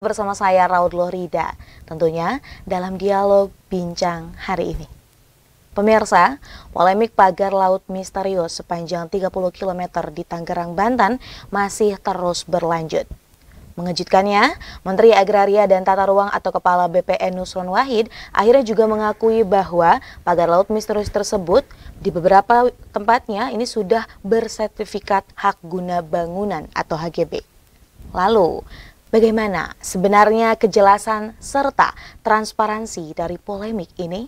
Bersama saya Raud Lorida, tentunya dalam dialog bincang hari ini. Pemirsa, polemik pagar laut misterius sepanjang 30 km di Tangerang, Banten masih terus berlanjut. Mengejutkannya, Menteri Agraria dan Tata Ruang atau Kepala BPN Nusron Wahid akhirnya juga mengakui bahwa pagar laut misterius tersebut di beberapa tempatnya ini sudah bersertifikat hak guna bangunan atau HGB. Lalu, bagaimana sebenarnya kejelasan serta transparansi dari polemik ini?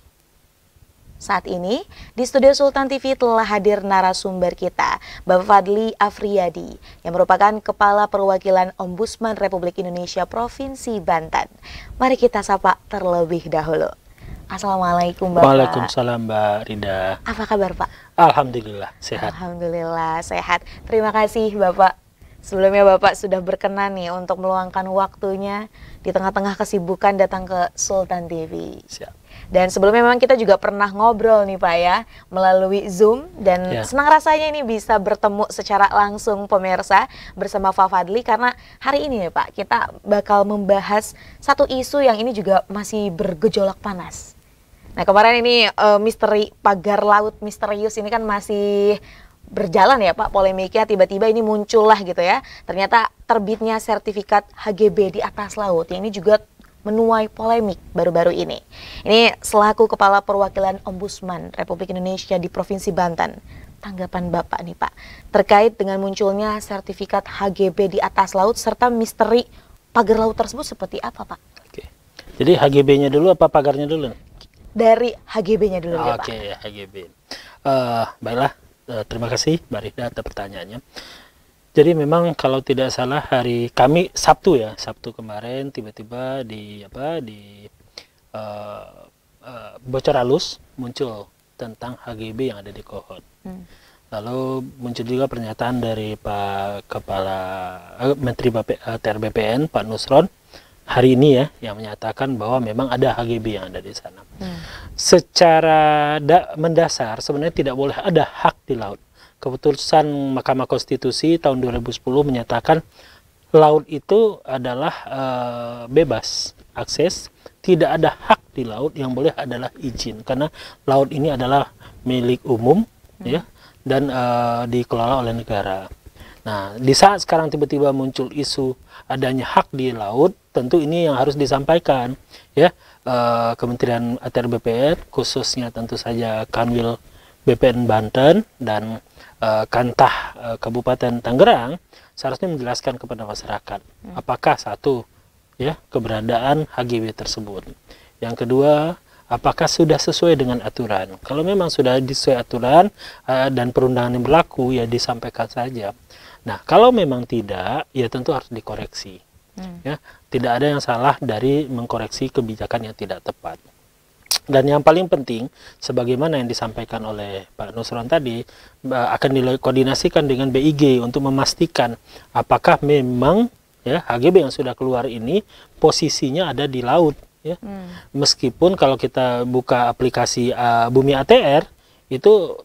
Saat ini, di studio Sultan TV telah hadir narasumber kita, Bapak Fadli Afriyadi, yang merupakan Kepala Perwakilan Ombudsman Republik Indonesia Provinsi Banten. Mari kita sapa terlebih dahulu. Assalamualaikum Bapak. Waalaikumsalam Mbak Rida. Apa kabar Pak? Alhamdulillah, sehat. Alhamdulillah, sehat. Terima kasih Bapak. Sebelumnya Bapak sudah berkenan nih untuk meluangkan waktunya di tengah-tengah kesibukan datang ke Sultan TV. Siap. Dan sebelumnya memang kita juga pernah ngobrol nih Pak ya, melalui Zoom. Dan senang rasanya ini bisa bertemu secara langsung pemirsa bersama Pak Fadli. Karena hari ini nih Pak, kita bakal membahas satu isu yang ini juga masih bergejolak panas. Nah kemarin ini misteri pagar laut misterius ini kan masih berjalan ya Pak, polemiknya tiba-tiba ini muncullah gitu ya. Ternyata terbitnya sertifikat HGB di atas laut, yang ini juga menuai polemik baru-baru ini. Ini selaku Kepala Perwakilan Ombudsman Republik Indonesia di Provinsi Banten, tanggapan Bapak nih Pak, terkait dengan munculnya sertifikat HGB di atas laut serta misteri pagar laut tersebut seperti apa Pak? Oke. Jadi HGB-nya dulu apa pagarnya dulu? Dari HGB-nya dulu ya Pak. Oke, HGB. Baiklah. Terima kasih Mbak Rida atas pertanyaannya. Jadi memang kalau tidak salah hari kami Sabtu kemarin tiba-tiba di bocor halus muncul tentang HGB yang ada di Kohot. Lalu muncul juga pernyataan dari Pak Kepala Menteri ATR BPN Pak Nusron hari ini ya, yang menyatakan bahwa memang ada HGB yang ada di sana. Secara mendasar sebenarnya tidak boleh ada hak di laut. Keputusan Mahkamah Konstitusi tahun 2010 menyatakan laut itu adalah bebas akses, tidak ada hak di laut, yang boleh adalah izin, karena laut ini adalah milik umum ya, dan dikelola oleh negara. Nah, di saat sekarang tiba-tiba muncul isu adanya hak di laut, tentu ini yang harus disampaikan ya. Kementerian ATR BPN khususnya tentu saja Kanwil BPN Banten dan Kantah Kabupaten Tangerang seharusnya menjelaskan kepada masyarakat apakah satu ya keberadaan HGB tersebut. Yang kedua, apakah sudah sesuai dengan aturan. Kalau memang sudah sesuai aturan dan perundangan yang berlaku, ya disampaikan saja. Nah, kalau memang tidak, ya tentu harus dikoreksi. Ya, tidak ada yang salah dari mengkoreksi kebijakan yang tidak tepat. Dan yang paling penting, sebagaimana yang disampaikan oleh Pak Nusron tadi, akan dikoordinasikan dengan BIG untuk memastikan apakah memang ya HGB yang sudah keluar ini posisinya ada di laut. Ya. Meskipun kalau kita buka aplikasi Bumi ATR itu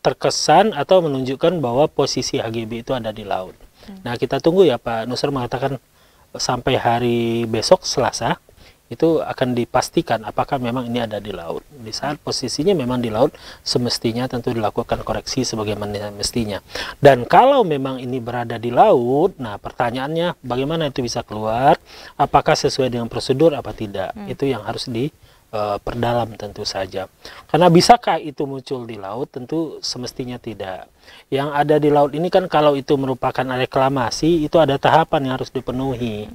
terkesan atau menunjukkan bahwa posisi HGB itu ada di laut. Nah kita tunggu ya, Pak Nusron mengatakan sampai hari besok Selasa itu akan dipastikan apakah memang ini ada di laut. Di saat posisinya memang di laut, semestinya tentu dilakukan koreksi sebagaimana mestinya. Dan kalau memang ini berada di laut, nah pertanyaannya bagaimana itu bisa keluar, apakah sesuai dengan prosedur apa tidak, itu yang harus diperdalam tentu saja. Karena bisakah itu muncul di laut, tentu semestinya tidak. Yang ada di laut ini kan kalau itu merupakan reklamasi, itu ada tahapan yang harus dipenuhi.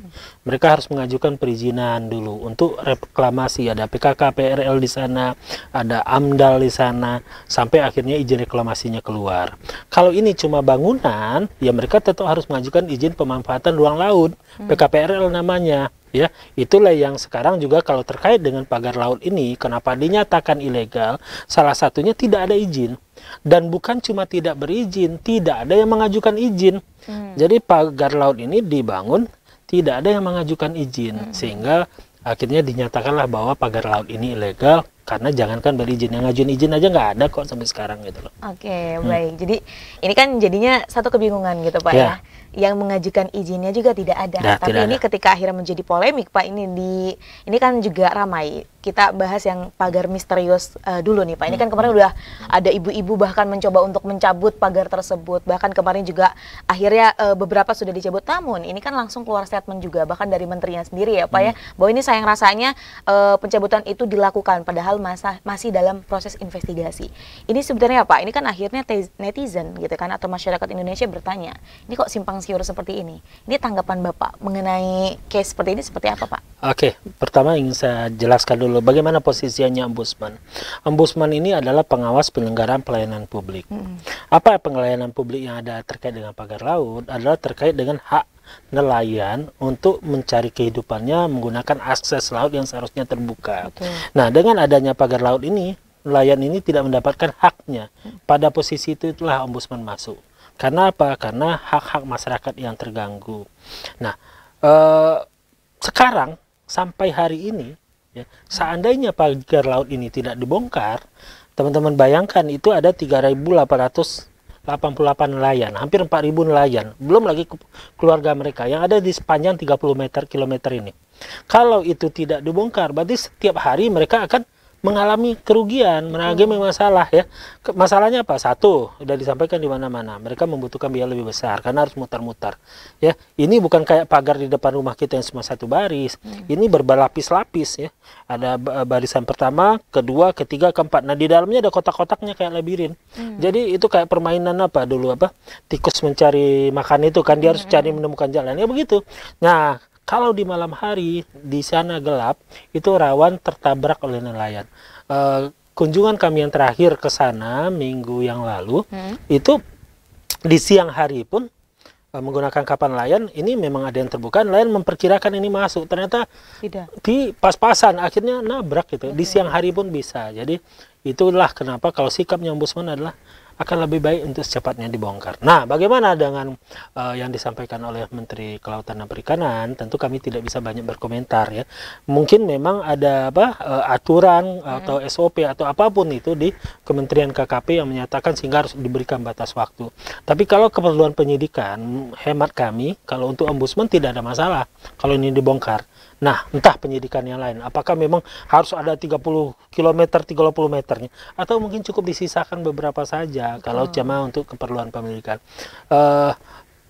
Mereka harus mengajukan perizinan dulu untuk reklamasi, ada PKK PRL di sana, ada AMDAL di sana, sampai akhirnya izin reklamasinya keluar. Kalau ini cuma bangunan, ya mereka tetap harus mengajukan izin pemanfaatan ruang laut, PKPRL namanya. Ya, itulah yang sekarang juga kalau terkait dengan pagar laut ini, kenapa dinyatakan ilegal, salah satunya tidak ada izin. Dan bukan cuma tidak berizin, tidak ada yang mengajukan izin. Jadi pagar laut ini dibangun, tidak ada yang mengajukan izin. Sehingga akhirnya dinyatakanlah bahwa pagar laut ini ilegal Karena jangankan berizin, yang ngajuin izin aja nggak ada kok sampai sekarang gitu loh. Oke, baik. Jadi ini kan jadinya satu kebingungan gitu Pak ya. Yang mengajukan izinnya juga tidak ada. Nah, tapi tidak ini ada. ketika akhirnya menjadi polemik Pak, ini kan juga ramai. Kita bahas yang pagar misterius dulu nih Pak. Ini kan kemarin udah ada ibu-ibu bahkan mencoba untuk mencabut pagar tersebut. Bahkan kemarin juga akhirnya beberapa sudah dicabut. Namun ini kan langsung keluar statement juga bahkan dari menterinya sendiri ya Pak ya, bahwa ini sayang rasanya pencabutan itu dilakukan padahal masih dalam proses investigasi. Ini sebenarnya apa? Ini kan akhirnya netizen gitu kan atau masyarakat Indonesia bertanya, ini kok simpang siur seperti ini? Ini tanggapan Bapak mengenai case seperti ini seperti apa Pak? Oke, pertama ingin saya jelaskan dulu bagaimana posisinya Ombudsman. Ombudsman ini adalah pengawas penyelenggaraan pelayanan publik. Apa pelayanan publik yang ada terkait dengan pagar laut adalah terkait dengan hak nelayan untuk mencari kehidupannya menggunakan akses laut yang seharusnya terbuka. Nah, dengan adanya pagar laut ini, nelayan ini tidak mendapatkan haknya. Pada posisi itulah Ombudsman masuk. Karena apa? Karena hak-hak masyarakat yang terganggu. Nah, sekarang sampai hari ini, ya, seandainya pagar laut ini tidak dibongkar, teman-teman bayangkan itu ada 3.888 nelayan, hampir 4.000 nelayan, belum lagi keluarga mereka yang ada di sepanjang 30 kilometer ini. Kalau itu tidak dibongkar, berarti setiap hari mereka akan mengalami kerugian, mengalami masalah ya. Masalahnya apa? Satu, sudah disampaikan di mana-mana. Mereka membutuhkan biaya lebih besar karena harus mutar-mutar. Ya, ini bukan kayak pagar di depan rumah kita yang cuma satu baris. Ini berlapis-lapis ya. Ada barisan pertama, kedua, ketiga, keempat. Nah, di dalamnya ada kotak-kotaknya kayak labirin. Jadi itu kayak permainan apa dulu apa? Tikus mencari makan itu kan dia harus cari menemukan jalan. Ya begitu. Nah, kalau di malam hari di sana gelap, itu rawan tertabrak oleh nelayan. Kunjungan kami yang terakhir ke sana minggu yang lalu, itu di siang hari pun menggunakan kapal nelayan, ini memang ada yang terbuka, nelayan memperkirakan ini masuk, ternyata Tidak. di pas-pasan, akhirnya nabrak gitu. Di siang hari pun bisa. Jadi itulah kenapa kalau sikapnya Ombudsman adalah akan lebih baik untuk secepatnya dibongkar. Nah, bagaimana dengan yang disampaikan oleh Menteri Kelautan dan Perikanan? Tentu kami tidak bisa banyak berkomentar ya. Mungkin memang ada aturan atau SOP atau apapun itu di Kementerian KKP yang menyatakan sehingga harus diberikan batas waktu. Tapi kalau keperluan penyidikan, hemat kami kalau untuk Ombudsman tidak ada masalah kalau ini dibongkar. Nah, entah penyidikan yang lain, apakah memang harus ada 30 km, 30 meternya, atau mungkin cukup disisakan beberapa saja kalau cuma untuk keperluan penyelidikan.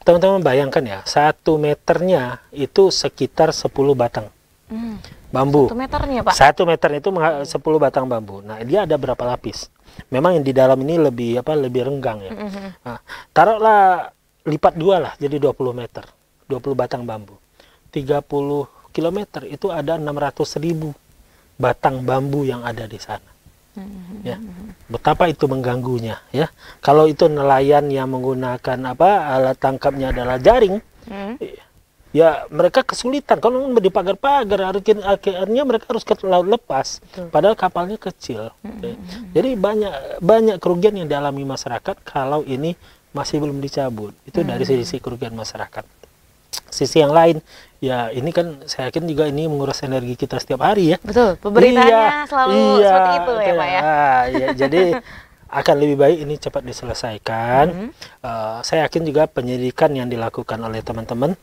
Teman-teman bayangkan ya, 1 meternya itu sekitar 10 batang bambu. 1 meternya Pak? 1 meter itu 10 batang bambu. Nah, dia ada berapa lapis? Memang yang di dalam ini lebih renggang ya. Nah, taruhlah lipat 2 lah, jadi 20 meter, 20 batang bambu. 30 kilometer itu ada 600.000 batang bambu yang ada di sana. Ya, betapa itu mengganggunya ya. Kalau itu nelayan yang menggunakan alat tangkapnya adalah jaring, ya mereka kesulitan. Kalau di pagar-pagar, akhirnya mereka harus ke laut lepas. Padahal kapalnya kecil. Jadi banyak kerugian yang dialami masyarakat kalau ini masih belum dicabut. Itu dari sisi kerugian masyarakat. Sisi yang lain, ya ini kan saya yakin juga ini menguras energi kita setiap hari ya. Betul, pemberitaannya selalu seperti itu ya Pak ya. Jadi akan lebih baik ini cepat diselesaikan. Saya yakin juga penyidikan yang dilakukan oleh teman-teman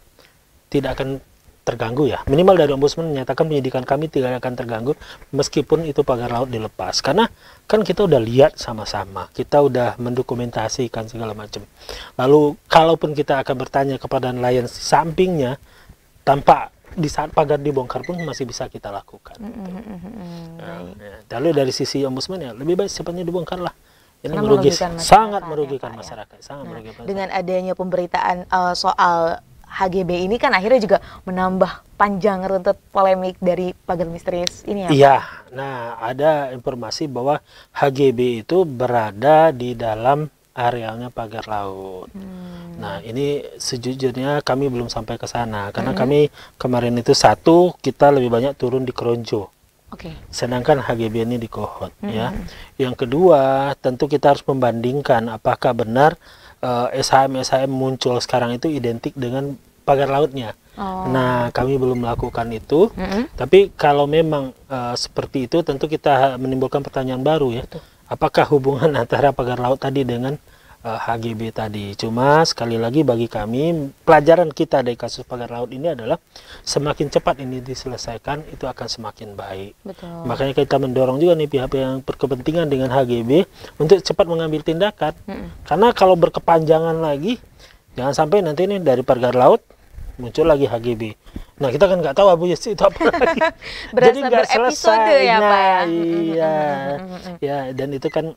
tidak akan terganggu ya. Minimal dari Ombudsman menyatakan penyidikan kami tidak akan terganggu meskipun itu pagar laut dilepas. Karena kan kita udah lihat sama-sama, kita udah mendokumentasikan segala macam. Lalu kalaupun kita akan bertanya kepada nelayan sampingnya, tanpa di saat pagar dibongkar pun masih bisa kita lakukan. Lalu dari sisi Ombudsman ya lebih baik secepatnya dibongkar lah. Ini sangat merugikan masyarakat. Dengan adanya pemberitaan soal HGB ini kan akhirnya juga menambah panjang runtut polemik dari pagar misterius ini ya Pak? Iya, nah ada informasi bahwa HGB itu berada di dalam arealnya pagar laut. Nah ini sejujurnya kami belum sampai ke sana karena kami kemarin itu kita lebih banyak turun di Kronjo. Sedangkan HGB ini di Kohot ya. Yang kedua tentu kita harus membandingkan apakah benar SHM muncul sekarang itu identik dengan pagar lautnya. Nah, kami belum melakukan itu. Tapi kalau memang seperti itu, tentu kita menimbulkan pertanyaan baru ya. Betul. Apakah hubungan antara pagar laut tadi dengan HGB tadi? Cuma sekali lagi bagi kami, pelajaran kita dari kasus pagar laut ini adalah semakin cepat ini diselesaikan, itu akan semakin baik. Betul. Makanya kita mendorong juga nih pihak yang berkepentingan dengan HGB untuk cepat mengambil tindakan. Karena kalau berkepanjangan lagi, jangan sampai nanti nih dari pagar laut muncul lagi HGB. Nah, kita kan nggak tahu abu itu apa lagi. Jadi nggak selesai. Ya, nah, Pak. Iya, ya, dan itu kan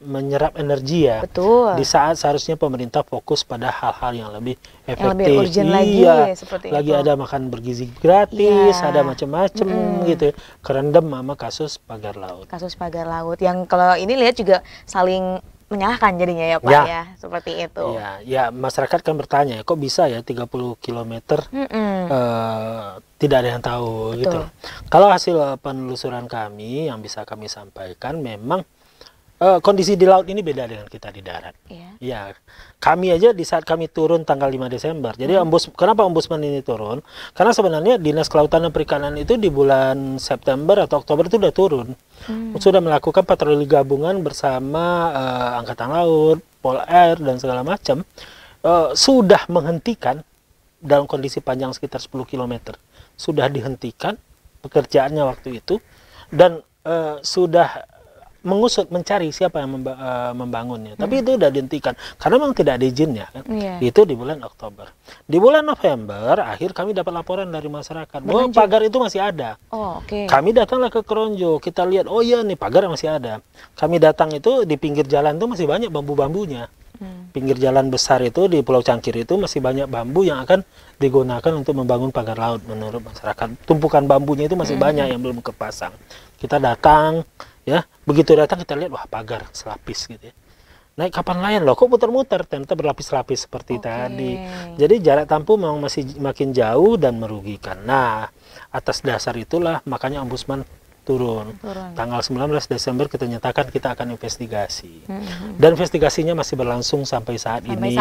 menyerap energi ya. Betul. Di saat seharusnya pemerintah fokus pada hal-hal yang lebih efektif. Yang lebih urgent lagi, seperti lagi itu. ada makan bergizi gratis, ada macam-macam gitu. Kerendam sama kasus pagar laut. Kasus pagar laut yang kalau ini lihat juga saling menyalahkan jadinya ya Pak ya, seperti itu. Ya, masyarakat kan bertanya, kok bisa ya 30 km tidak ada yang tahu. Betul. Gitu. Kalau hasil penelusuran kami yang bisa kami sampaikan, memang kondisi di laut ini beda dengan kita di darat. Ya, kami aja di saat kami turun tanggal 5 Desember. Jadi kenapa Ombudsman ini turun? Karena sebenarnya Dinas Kelautan dan Perikanan itu di bulan September atau Oktober itu sudah turun. Sudah melakukan patroli gabungan bersama Angkatan Laut, Pol Air, dan segala macam. Sudah menghentikan dalam kondisi panjang sekitar 10 km. Sudah dihentikan pekerjaannya waktu itu. Dan sudah mengusut, mencari siapa yang membangunnya. Tapi itu sudah dihentikan. Karena memang tidak ada izinnya. Kan? Itu di bulan Oktober. Di bulan November, akhir kami dapat laporan dari masyarakat bahwa pagar itu masih ada. Kami datanglah ke Kronjo. Kita lihat, oh iya nih pagar masih ada. Kami datang itu di pinggir jalan itu masih banyak bambu-bambunya. Pinggir jalan besar itu di Pulau Cangkir itu masih banyak bambu yang akan digunakan untuk membangun pagar laut menurut masyarakat. Tumpukan bambunya itu masih banyak yang belum kepasang. Kita datang, ya, begitu datang kita lihat, wah pagar selapis gitu ya. Naik kapal nelayan loh, kok muter-muter, ternyata berlapis-lapis seperti tadi. Jadi jarak tempuh memang masih makin jauh dan merugikan. Nah, atas dasar itulah makanya Ombudsman turun. Tanggal 19 Desember kita nyatakan kita akan investigasi. Dan investigasinya masih berlangsung sampai saat ini.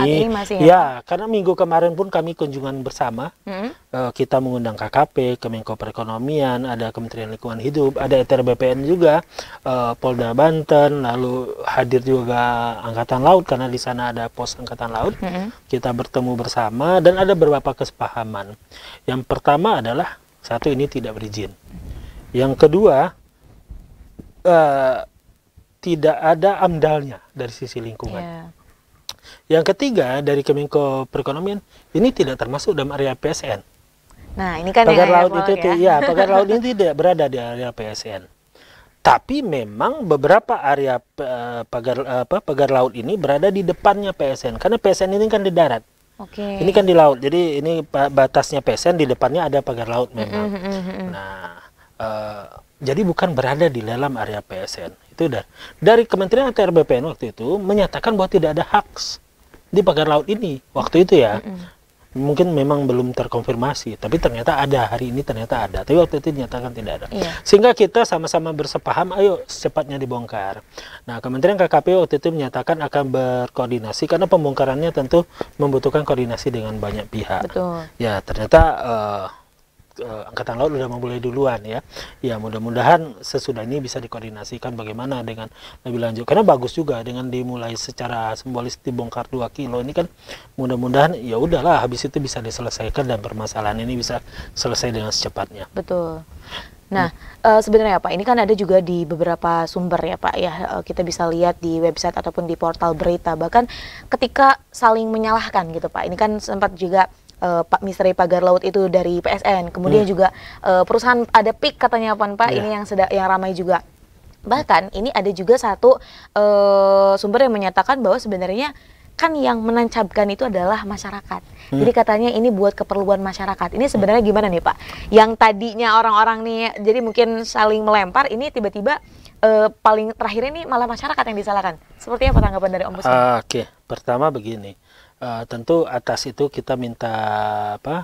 Ya, karena minggu kemarin pun kami kunjungan bersama. Kita mengundang KKP, Kemenko Perekonomian, ada Kementerian Lingkungan Hidup, ada ETR BPN juga, Polda Banten, lalu hadir juga Angkatan Laut karena di sana ada pos Angkatan Laut. Kita bertemu bersama dan ada beberapa kesepahaman. Yang pertama adalah satu, ini tidak berizin. Yang kedua, tidak ada AMDAL-nya dari sisi lingkungan. Yang ketiga, dari Kemenko Perekonomian, ini tidak termasuk dalam area PSN. Nah, ini kan pagar laut itu pagar laut ini tidak berada di area PSN. Tapi memang beberapa area pagar laut ini berada di depannya PSN, karena PSN ini kan di darat. Ini kan di laut. Jadi ini batasnya PSN, di depannya ada pagar laut memang. Nah, jadi bukan berada di dalam area PSN. Itu dari Kementerian ATR BPN waktu itu menyatakan bahwa tidak ada hak di pagar laut ini waktu itu ya. Mungkin memang belum terkonfirmasi, tapi ternyata ada, hari ini ternyata ada. Tapi waktu itu dinyatakan tidak ada. Sehingga kita sama-sama bersepaham, ayo secepatnya dibongkar. Nah, Kementerian KKP waktu itu menyatakan akan berkoordinasi, karena pembongkarannya tentu membutuhkan koordinasi dengan banyak pihak. Ya, ternyata Angkatan Laut sudah memulai duluan ya. Ya, mudah-mudahan sesudah ini bisa dikoordinasikan bagaimana dengan lebih lanjut. Karena bagus juga dengan dimulai secara simbolis dibongkar 2 kilo ini kan, mudah-mudahan ya udahlah habis itu bisa diselesaikan dan permasalahan ini bisa selesai dengan secepatnya. Betul. Nah, sebenarnya Pak, ini kan ada juga di beberapa sumber ya Pak ya, kita bisa lihat di website ataupun di portal berita, bahkan ketika saling menyalahkan gitu Pak. Ini kan sempat juga Pak misteri pagar laut itu dari PSN, kemudian juga perusahaan ada PIK katanya Pak, ini yang ramai juga. Bahkan ini ada juga satu sumber yang menyatakan bahwa sebenarnya kan yang menancapkan itu adalah masyarakat. Jadi katanya ini buat keperluan masyarakat. Ini sebenarnya gimana nih Pak? Yang tadinya orang-orang nih jadi mungkin saling melempar, ini tiba-tiba paling terakhir ini malah masyarakat yang disalahkan. Seperti apa tanggapan dari Ombudsman? Oke, pertama begini. tentu atas itu kita minta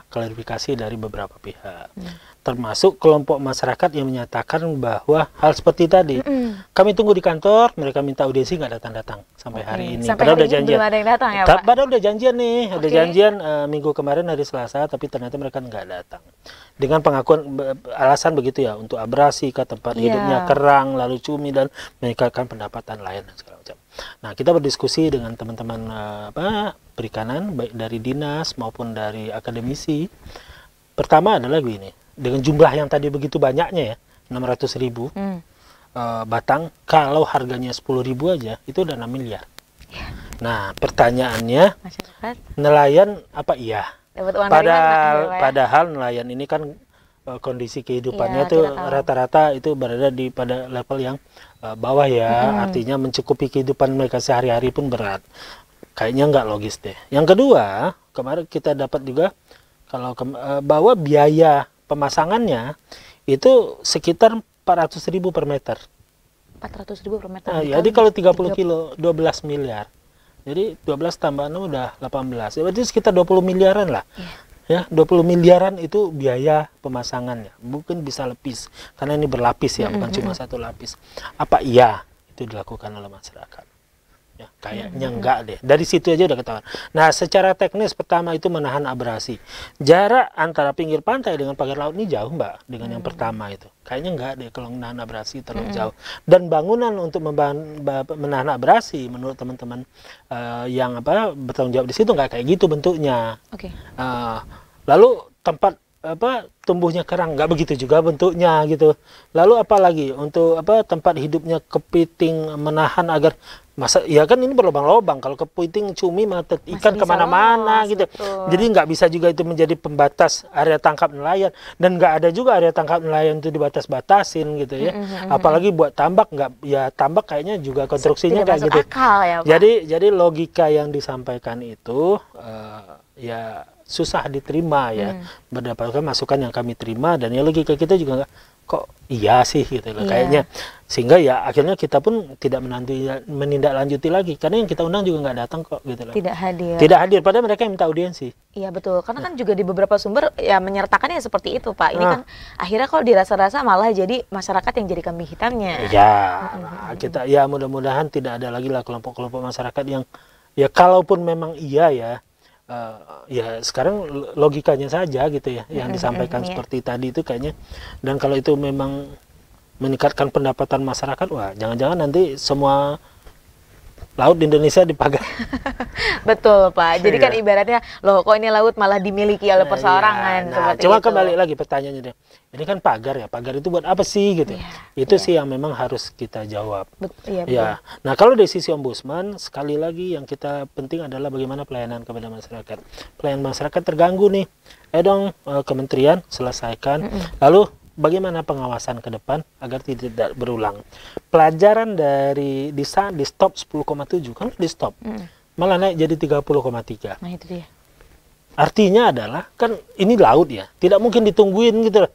klarifikasi dari beberapa pihak, termasuk kelompok masyarakat yang menyatakan bahwa hal seperti tadi. Kami tunggu di kantor, mereka minta audiensi, nggak datang-datang sampai hari ini. Sampai Padahal hari udah janjian. belum ada yang datang ya, Pak? Padahal udah janjian nih, ada janjian minggu kemarin hari Selasa, tapi ternyata mereka nggak datang. Dengan pengakuan alasan begitu ya, untuk abrasi ke tempat hidupnya kerang, lalu cumi, dan meningkatkan pendapatan lain dan segala macam. Nah, kita berdiskusi dengan teman-teman perikanan, baik dari dinas maupun dari akademisi. Pertama adalah begini, dengan jumlah yang tadi begitu banyaknya ya, 600.000 batang, kalau harganya 10.000 aja, itu udah 6 miliar. Nah, pertanyaannya, Masyarakat nelayan apa iya? dapat uang dari mana? Padahal nelayan ini kan kondisi kehidupannya tuh rata-rata itu berada di pada level yang bawah ya, artinya mencukupi kehidupan mereka sehari-hari pun berat. Kayaknya nggak logis deh. Yang kedua, kemarin kita dapat juga kalau bahwa biaya pemasangannya itu sekitar 400.000 per meter. 400.000 per meter. Jadi kalau 30 kilo 12 miliar. Jadi 12 tambah 6 udah 18. Ya, berarti sekitar 20 miliaran lah. Ya, 20 miliaran itu biaya pemasangannya. Mungkin bisa lebih karena ini berlapis ya, bukan cuma satu lapis. Apa iya itu dilakukan oleh masyarakat? Ya, kayaknya enggak deh. Dari situ aja udah ketahuan. Nah, secara teknis pertama itu menahan abrasi. Jarak antara pinggir pantai dengan pagar laut ini jauh, Mbak, dengan yang pertama itu. Kayaknya enggak deh kalau menahan abrasi terlalu jauh. Dan bangunan untuk menahan abrasi menurut teman-teman yang bertanggung jawab di situ enggak kayak gitu bentuknya. Lalu tempat tumbuhnya kerang nggak begitu juga bentuknya gitu. Lalu apalagi untuk tempat hidupnya kepiting menahan agar ya kan ini berlobang-lobang, kalau kepiting cumi mata ikan kemana-mana gitu. Jadi nggak bisa juga itu menjadi pembatas area tangkap nelayan, dan nggak ada juga area tangkap nelayan itu dibatas-batasin gitu ya. Apalagi buat tambak, nggak ya, tambak kayaknya juga konstruksinya kayak gitu. Akal, ya, Pak. Jadi logika yang disampaikan itu ya susah diterima ya, berdasarkan masukan yang kami terima, dan ya logika kita juga nggak kok iya sih gitu loh kayaknya, sehingga ya akhirnya kita pun tidak menindaklanjuti lagi karena yang kita undang juga nggak datang kok gitu loh. Tidak hadir padahal mereka yang minta audiensi. Iya betul, karena kan juga di beberapa sumber ya menyertakannya seperti itu, Pak. Ini kan akhirnya kalau dirasa-rasa malah jadi masyarakat yang jadi kambing hitamnya. Ya, kita ya mudah-mudahan tidak ada lagi lah kelompok-kelompok masyarakat yang ya kalaupun memang iya ya, ya sekarang logikanya saja gitu ya yang disampaikan seperti tadi itu kayaknya, dan kalau itu memang meningkatkan pendapatan masyarakat, wah jangan-jangan nanti semua laut di Indonesia dipagar. Betul, Pak. Jadi kan ibaratnya loh kok ini laut malah dimiliki oleh perseorangan. Cuma kembali lagi pertanyaannya deh, ini kan pagar ya, pagar itu buat apa sih gitu? Itu sih yang memang harus kita jawab. Ya. Nah, kalau dari sisi ombudsman sekali lagi yang kita penting adalah bagaimana pelayanan kepada masyarakat. Pelayanan masyarakat terganggu nih, dong kementerian selesaikan. Lalu bagaimana pengawasan ke depan agar tidak berulang. Pelajaran dari di stop 10,7 kan di stop, malah naik jadi 30,3. Nah itu dia. Artinya adalah kan ini laut ya, tidak mungkin ditungguin gitu loh.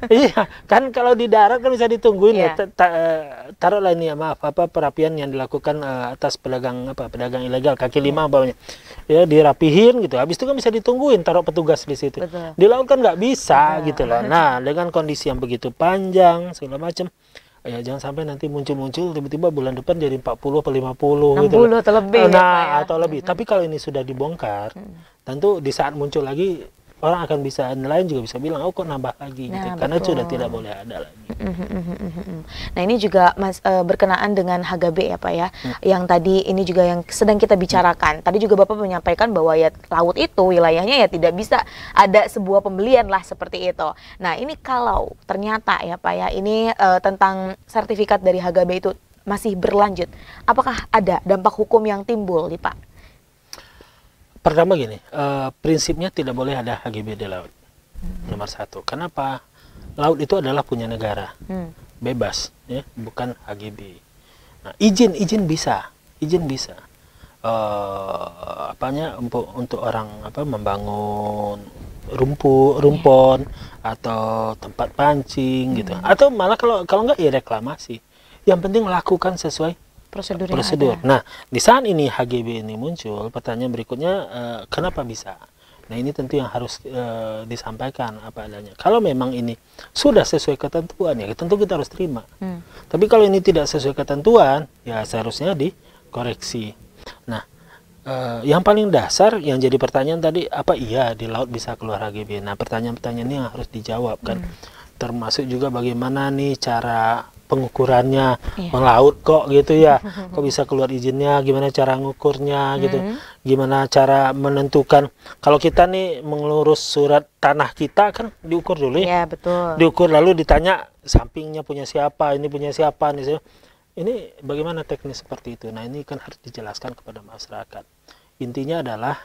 Iya kan, kalau di darat kan bisa ditungguin ya. Taruhlah ini ya, maaf perapian yang dilakukan atas pedagang ilegal kaki lima umpamanya, ya dirapihin gitu, habis itu kan bisa ditungguin, taruh petugas di situ. Di laut kan nggak bisa gitu loh. Nah dengan kondisi yang begitu panjang segala macam, ya jangan sampai nanti muncul-muncul tiba-tiba bulan depan jadi 40 atau 50 gitu loh. Atau lebih. Atau lebih. Tapi kalau ini sudah dibongkar, tentu di saat muncul lagi orang akan bisa, nelayan juga bisa bilang, oh kok nambah lagi gitu. Karena sudah tidak boleh ada lagi. Nah ini juga berkenaan dengan HGB ya Pak ya, yang tadi ini juga yang sedang kita bicarakan. Tadi juga Bapak menyampaikan bahwa ya laut itu wilayahnya ya tidak bisa ada sebuah pembelian lah seperti itu. Nah ini kalau ternyata ya Pak ya, ini tentang sertifikat dari HGB itu masih berlanjut, apakah ada dampak hukum yang timbul nih Pak? Pertama gini, prinsipnya tidak boleh ada HGB di laut. Nomor satu. Kenapa? Laut itu adalah punya negara, bebas, ya, bukan HGB. Nah, izin bisa. Untuk orang membangun rumpon atau tempat pancing gitu. Atau malah kalau nggak ya reklamasi. Yang penting lakukan sesuai prosedur yang prosedur. ada. Nah, di saat ini HGB ini muncul, pertanyaan berikutnya, kenapa bisa? Nah, ini tentu yang harus disampaikan apa adanya. Kalau memang ini sudah sesuai ketentuan, ya tentu kita harus terima. Tapi kalau ini tidak sesuai ketentuan, ya seharusnya dikoreksi. Nah, yang paling dasar yang jadi pertanyaan tadi, apa iya di laut bisa keluar HGB? Nah, pertanyaan-pertanyaan ini yang harus dijawab kan. Termasuk juga bagaimana nih cara pengukurannya, melaut kok gitu ya, kok bisa keluar izinnya, gimana cara ngukurnya gitu, gimana cara menentukan, kalau kita nih mengurus surat tanah kita kan diukur dulu ya, betul. Diukur lalu ditanya sampingnya punya siapa, ini punya siapa, ini bagaimana teknis seperti itu. Nah, ini kan harus dijelaskan kepada masyarakat. Intinya adalah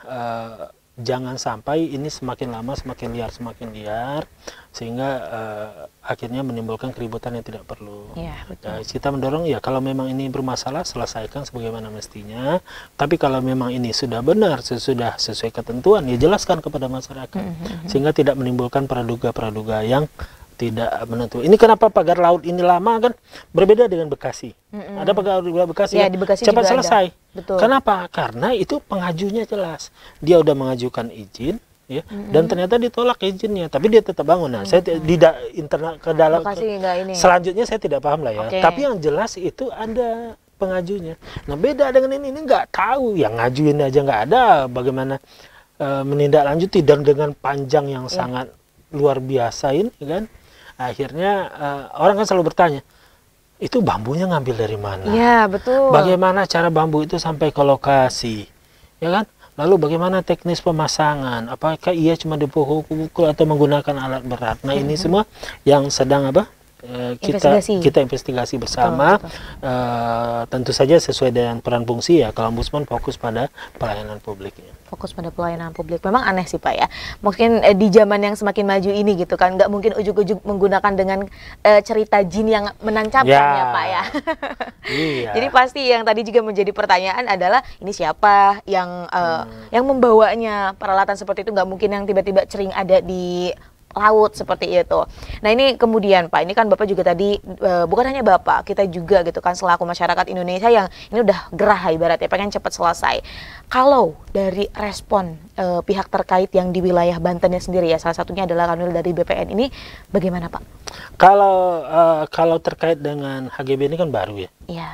jangan sampai ini semakin lama semakin liar sehingga akhirnya menimbulkan keributan yang tidak perlu. Betul. Kita mendorong ya kalau memang ini bermasalah selesaikan sebagaimana mestinya. Tapi kalau memang ini sudah benar, sudah sesuai ketentuan, ya jelaskan kepada masyarakat sehingga tidak menimbulkan praduga-praduga yang tidak menentu. Ini kenapa pagar laut ini lama kan berbeda dengan Bekasi. Ada pagar laut Bekasi, di Bekasi cepat juga selesai. Betul. Kenapa? Karena itu pengajunya jelas. Dia udah mengajukan izin, ya, dan ternyata ditolak izinnya, tapi dia tetap bangun. Nah, saya tidak internal ke dalam. Selanjutnya saya tidak paham lah ya. Tapi yang jelas itu ada pengajunya. Nah, beda dengan ini nggak tahu, yang ngajuin aja nggak ada. Bagaimana menindaklanjuti dan dengan panjang yang sangat luar biasa ini kan. Akhirnya orang kan selalu bertanya, itu bambunya ngambil dari mana? Iya, betul. Bagaimana cara bambu itu sampai ke lokasi? Ya kan? Lalu bagaimana teknis pemasangan? Apakah ia cuma dipukul atau menggunakan alat berat? Nah, ini semua yang sedang kita investigasi bersama. Betul. Tentu saja sesuai dengan peran fungsi ya. Kalau Ombudsman fokus pada pelayanan publiknya. Fokus pada pelayanan publik. Memang aneh sih Pak ya. Mungkin di zaman yang semakin maju ini gitu kan, nggak mungkin ujuk-ujuk menggunakan dengan cerita jin yang menancapkan ya Pak ya. Iya. Jadi pasti yang tadi juga menjadi pertanyaan adalah ini siapa yang membawanya, peralatan seperti itu nggak mungkin yang tiba-tiba cering ada di laut seperti itu. Nah, ini kemudian Pak, ini kan Bapak juga tadi bukan hanya Bapak, kita juga gitu kan selaku masyarakat Indonesia yang ini udah gerah ibaratnya pengen cepat selesai. Kalau dari respon pihak terkait yang di wilayah Bantennya sendiri ya, salah satunya adalah Kanwil dari BPN ini, bagaimana Pak? Kalau terkait dengan HGB ini kan baru ya. Iya.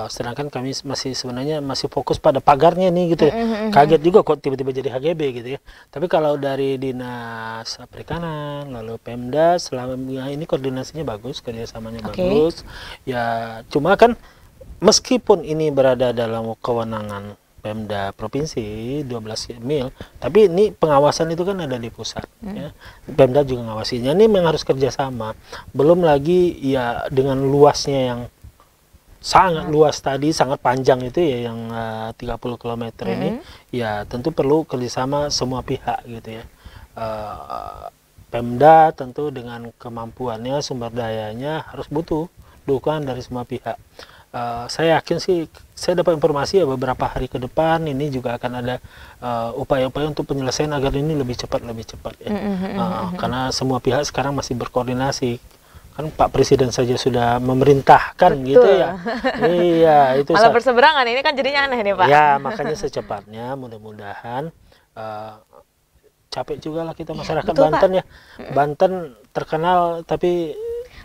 Sedangkan kami sebenarnya masih fokus pada pagarnya nih gitu ya. Kaget juga kok tiba-tiba jadi HGB gitu ya. Tapi kalau dari Dinas Perikanan lalu Pemda selama ini koordinasinya bagus, kerjasamanya bagus. Ya cuma kan meskipun ini berada dalam kewenangan Pemda Provinsi 12 mil, tapi ini pengawasan itu kan ada di pusat ya. Pemda juga ngawasinya, ini memang harus kerjasama. Belum lagi ya dengan luasnya yang sangat luas tadi, sangat panjang itu ya yang 30 km ini, ya tentu perlu kerjasama semua pihak gitu ya. Pemda tentu dengan kemampuannya, sumber dayanya harus butuh dukungan dari semua pihak. Saya yakin sih, saya dapat informasi ya beberapa hari ke depan ini juga akan ada upaya-upaya untuk penyelesaian agar ini lebih cepat ya. Karena semua pihak sekarang masih berkoordinasi. Kan Pak Presiden saja sudah memerintahkan. Betul. Gitu ya. Iya, itu malah berseberangan, ini kan jadinya aneh nih Pak. Ya, makanya secepatnya mudah-mudahan capek juga lah kita masyarakat Banten Pak. Ya. Banten terkenal tapi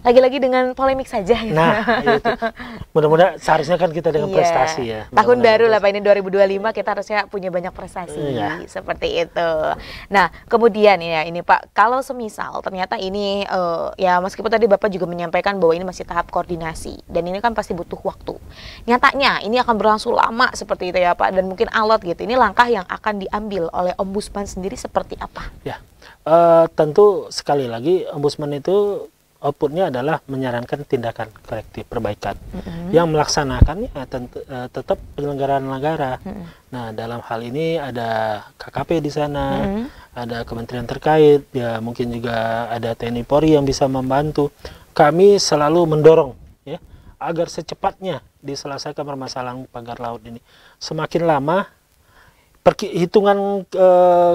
lagi-lagi dengan polemik saja gitu. Nah, itu. Mudah-mudahan seharusnya kan kita dengan prestasi ya. Tahun baru lah Pak, ini 2025 kita harusnya punya banyak prestasi seperti itu. Nah, kemudian ya ini Pak, kalau semisal ternyata ini ya meskipun tadi Bapak juga menyampaikan bahwa ini masih tahap koordinasi dan ini kan pasti butuh waktu. Nyatanya ini akan berlangsung lama seperti itu ya Pak, dan mungkin alot gitu. Ini langkah yang akan diambil oleh Ombudsman sendiri seperti apa? Ya, tentu sekali lagi Ombudsman itu outputnya adalah menyarankan tindakan korektif perbaikan. Yang melaksanakannya tetap penyelenggaraan negara. Nah, dalam hal ini ada KKP di sana, ada kementerian terkait, ya mungkin juga ada TNI Polri yang bisa membantu. Kami selalu mendorong ya agar secepatnya diselesaikan permasalahan pagar laut ini. Semakin lama, hitungan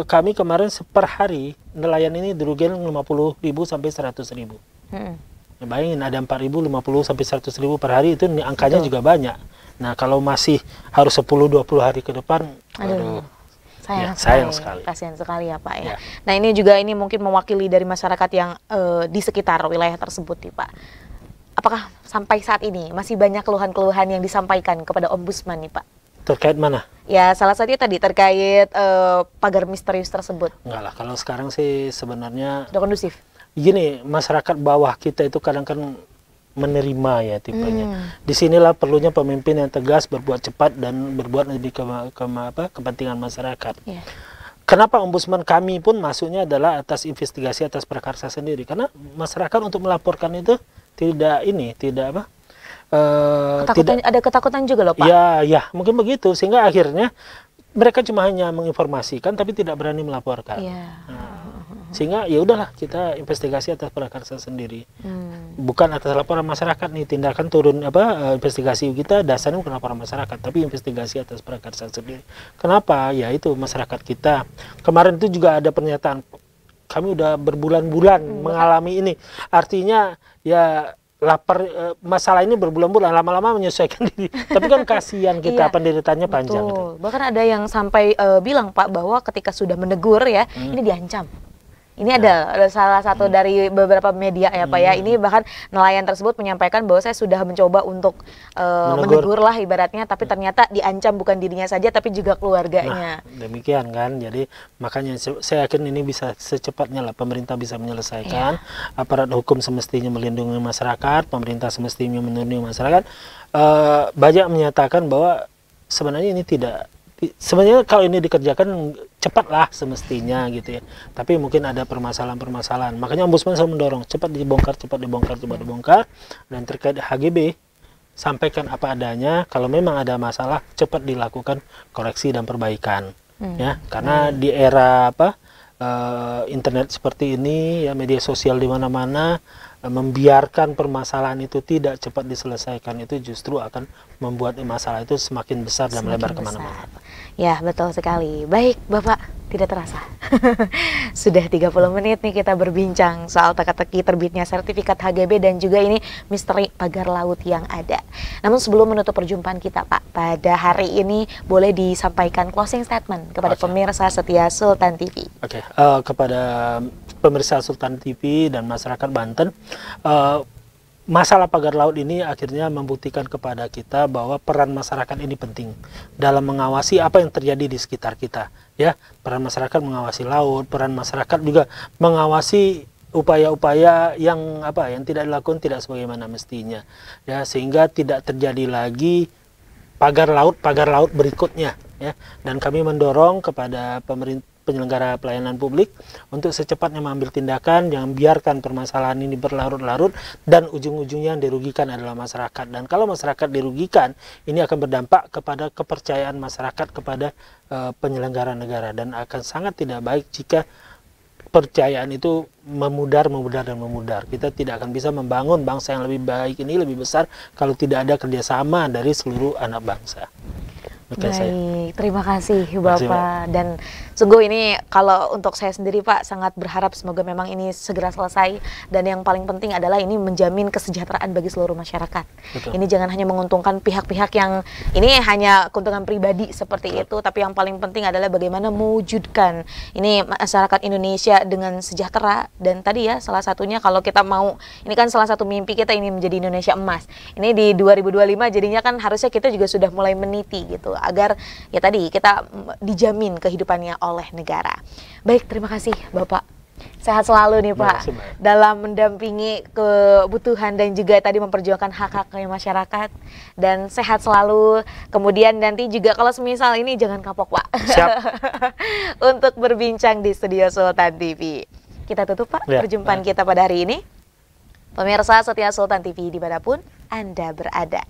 kami kemarin per hari nelayan ini dirugikan 50.000 sampai 100.000. Ya, bayangin ada 4.000, 50 sampai 100.000 per hari, itu angkanya juga banyak. Nah, kalau masih harus 10-20 hari ke depan, Aduh, sayang sekali. Kasihan sekali ya Pak ya. Ya. Nah ini juga ini mungkin mewakili dari masyarakat yang di sekitar wilayah tersebut nih Pak. Apakah sampai saat ini masih banyak keluhan-keluhan yang disampaikan kepada Ombudsman nih Pak? Terkait mana? Ya salah satunya tadi terkait pagar misterius tersebut. Enggak lah, kalau sekarang sih sebenarnya Sudah kondusif? gini, masyarakat bawah kita itu kadang kan menerima ya tipenya. Disinilah perlunya pemimpin yang tegas, berbuat cepat dan berbuat lebih kepentingan masyarakat. Yeah. Kenapa ombudsman kami pun masuknya adalah atas investigasi atas prakarsa sendiri, karena masyarakat untuk melaporkan itu tidak ada ketakutan juga loh Pak. Ya mungkin begitu, sehingga akhirnya mereka cuma hanya menginformasikan tapi tidak berani melaporkan. Yeah. Sehingga ya udahlah, kita investigasi atas prakarsa sendiri, bukan atas laporan masyarakat nih. Tindakan turun investigasi kita dasarnya bukan laporan masyarakat, tapi investigasi atas prakarsa sendiri. Kenapa? Ya itu masyarakat kita. Kemarin itu juga ada pernyataan, kami udah berbulan-bulan mengalami ini. Artinya ya lapar, masalah ini berbulan-bulan, lama-lama menyesuaikan diri. Tapi kan kasihan kita, penderitanya panjang. Gitu. Bahkan ada yang sampai bilang Pak bahwa ketika sudah menegur ya, ini diancam. Ini ada salah satu dari beberapa media ya Pak ya. Ini bahkan nelayan tersebut menyampaikan bahwa saya sudah mencoba untuk menegur lah ibaratnya, tapi ternyata diancam bukan dirinya saja tapi juga keluarganya. Nah, demikian kan. Jadi makanya saya yakin ini bisa secepatnya lah pemerintah bisa menyelesaikan. Aparat hukum semestinya melindungi masyarakat, pemerintah semestinya melindungi masyarakat. Banyak menyatakan bahwa sebenarnya ini tidak. Sebenarnya kalau ini dikerjakan cepatlah semestinya gitu ya. Tapi mungkin ada permasalahan-permasalahan. Makanya ombudsman selalu mendorong cepat dibongkar. Dan terkait HGB, sampaikan apa adanya. Kalau memang ada masalah, cepat dilakukan koreksi dan perbaikan. Ya, karena di era internet seperti ini, ya media sosial di mana-mana, membiarkan permasalahan itu tidak cepat diselesaikan itu justru akan membuat masalah itu semakin besar dan melebar kemana-mana. Ya betul sekali. Baik Bapak, tidak terasa sudah 30 menit nih kita berbincang soal teka-teki terbitnya sertifikat HGB dan juga ini misteri pagar laut yang ada. Namun sebelum menutup perjumpaan kita Pak, pada hari ini boleh disampaikan closing statement kepada pemirsa setia Sultan TV. Kepada pemirsa Sultan TV dan masyarakat Banten, masalah pagar laut ini akhirnya membuktikan kepada kita bahwa peran masyarakat ini penting dalam mengawasi apa yang terjadi di sekitar kita. Ya, peran masyarakat mengawasi laut, peran masyarakat juga mengawasi upaya-upaya yang tidak dilakukan tidak sebagaimana mestinya. Ya, sehingga tidak terjadi lagi pagar laut berikutnya. Ya, dan kami mendorong kepada penyelenggara pelayanan publik untuk secepatnya mengambil tindakan, jangan biarkan permasalahan ini berlarut-larut dan ujung-ujungnya yang dirugikan adalah masyarakat. Dan kalau masyarakat dirugikan, ini akan berdampak kepada kepercayaan masyarakat kepada penyelenggara negara dan akan sangat tidak baik jika percayaan itu memudar. Kita tidak akan bisa membangun bangsa yang lebih baik ini lebih besar kalau tidak ada kerjasama dari seluruh anak bangsa. Baik, terima kasih Bapak. Dan sungguh ini kalau untuk saya sendiri Pak sangat berharap semoga memang ini segera selesai, dan yang paling penting adalah ini menjamin kesejahteraan bagi seluruh masyarakat. Betul. Ini jangan hanya menguntungkan pihak-pihak yang ini hanya keuntungan pribadi seperti itu, tapi yang paling penting adalah bagaimana mewujudkan ini masyarakat Indonesia dengan sejahtera. Dan tadi ya salah satunya kalau kita mau, ini kan salah satu mimpi kita ini menjadi Indonesia emas. Ini di 2025 jadinya kan harusnya kita juga sudah mulai meniti gitu, agar ya tadi kita dijamin kehidupannya oleh negara. Baik, terima kasih Bapak. Sehat selalu nih Pak dalam mendampingi kebutuhan dan juga tadi memperjuangkan hak-haknya masyarakat, dan sehat selalu. Kemudian nanti juga kalau semisal ini jangan kapok Pak. Siap. Untuk berbincang di studio Sultan TV. Kita tutup Pak perjumpaan kita pada hari ini. Pemirsa setia Sultan TV dimanapun Anda berada.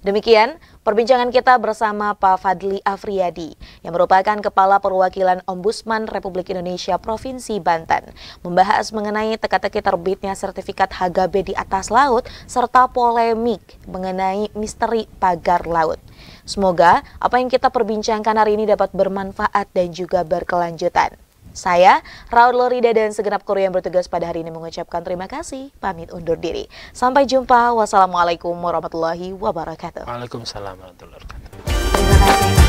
Demikian perbincangan kita bersama Pak Fadli Afriyadi yang merupakan Kepala Perwakilan Ombudsman Republik Indonesia Provinsi Banten, membahas mengenai teka-teki terbitnya sertifikat HGB di atas laut serta polemik mengenai misteri pagar laut. Semoga apa yang kita perbincangkan hari ini dapat bermanfaat dan juga berkelanjutan. Saya, Raul Lorida dan segenap kru yang bertugas pada hari ini mengucapkan terima kasih, pamit undur diri. Sampai jumpa, wassalamualaikum warahmatullahi wabarakatuh. Waalaikumsalam warahmatullahi wabarakatuh. Terima kasih.